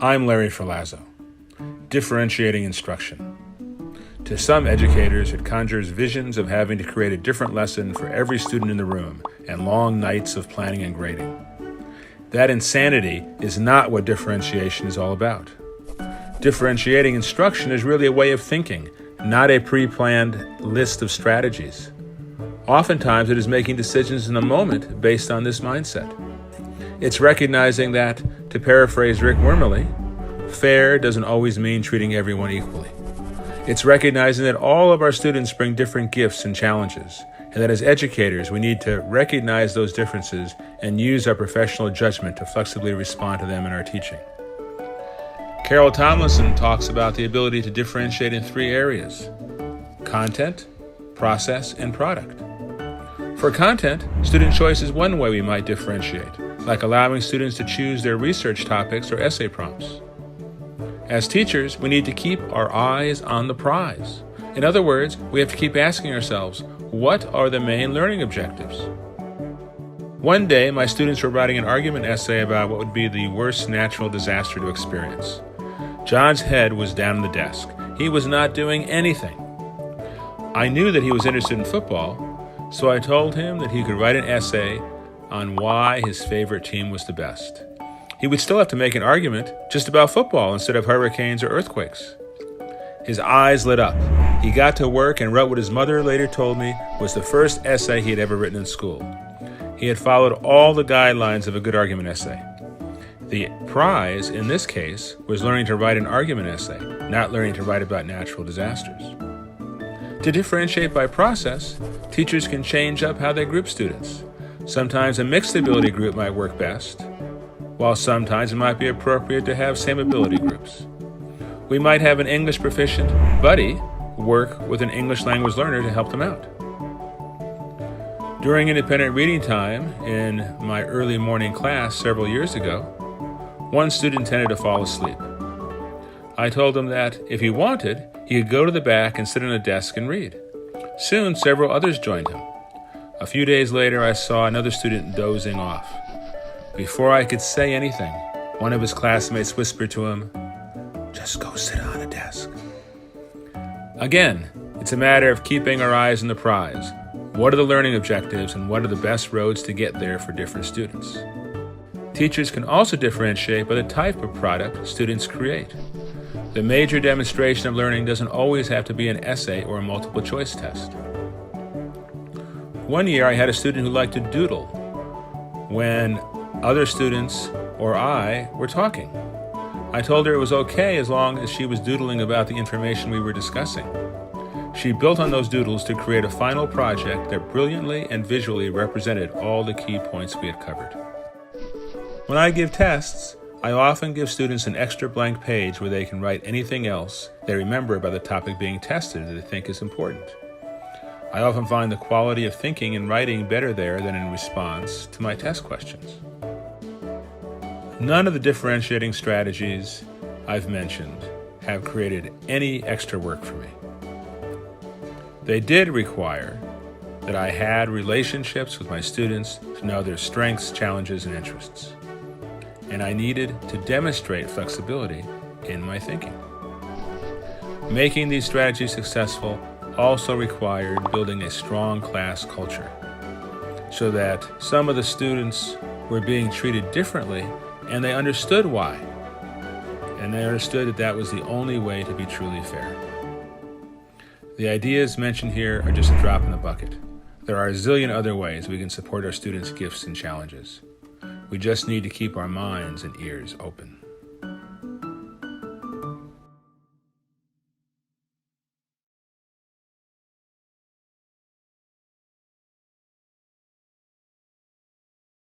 I'm Larry Ferlazzo. Differentiating instruction. To some educators, it conjures visions of having to create a different lesson for every student in the room and long nights of planning and grading. That insanity is not what differentiation is all about. Differentiating instruction is really a way of thinking, not a pre-planned list of strategies. Oftentimes, it is making decisions in the moment based on this mindset. It's recognizing that, to paraphrase Rick Wormeli, fair doesn't always mean treating everyone equally. It's recognizing that all of our students bring different gifts and challenges, and that as educators, we need to recognize those differences and use our professional judgment to flexibly respond to them in our teaching. Carol Tomlinson talks about the ability to differentiate in three areas: content, process, and product. For content, student choice is one way we might differentiate, like allowing students to choose their research topics or essay prompts. As teachers, we need to keep our eyes on the prize. In other words, we have to keep asking ourselves, what are the main learning objectives? One day, my students were writing an argument essay about what would be the worst natural disaster to experience. John's head was down on the desk. He was not doing anything. I knew that he was interested in football, so I told him that he could write an essay on why his favorite team was the best. He would still have to make an argument just about football instead of hurricanes or earthquakes. His eyes lit up. He got to work and wrote what his mother later told me was the first essay he had ever written in school. He had followed all the guidelines of a good argument essay. The prize, in this case, was learning to write an argument essay, not learning to write about natural disasters. To differentiate by process, teachers can change up how they group students. Sometimes a mixed ability group might work best, while sometimes it might be appropriate to have same ability groups. We might have an English proficient buddy work with an English language learner to help them out. During independent reading time in my early morning class several years ago, one student tended to fall asleep. I told him that if he wanted, he could go to the back and sit on a desk and read. Soon, several others joined him. A few days later, I saw another student dozing off. Before I could say anything, one of his classmates whispered to him, "Just go sit on a desk." Again, it's a matter of keeping our eyes on the prize. What are the learning objectives and what are the best roads to get there for different students? Teachers can also differentiate by the type of product students create. The major demonstration of learning doesn't always have to be an essay or a multiple choice test. One year I had a student who liked to doodle when other students or I were talking. I told her it was okay as long as she was doodling about the information we were discussing. She built on those doodles to create a final project that brilliantly and visually represented all the key points we had covered. When I give tests, I often give students an extra blank page where they can write anything else they remember about the topic being tested that they think is important. I often find the quality of thinking and writing better there than in response to my test questions. None of the differentiating strategies I've mentioned have created any extra work for me. They did require that I had relationships with my students to know their strengths, challenges, and interests. And I needed to demonstrate flexibility in my thinking. Making these strategies successful also required building a strong class culture so that some of the students were being treated differently and they understood why. And they understood that that was the only way to be truly fair. The ideas mentioned here are just a drop in the bucket. There are a zillion other ways we can support our students' gifts and challenges. We just need to keep our minds and ears open.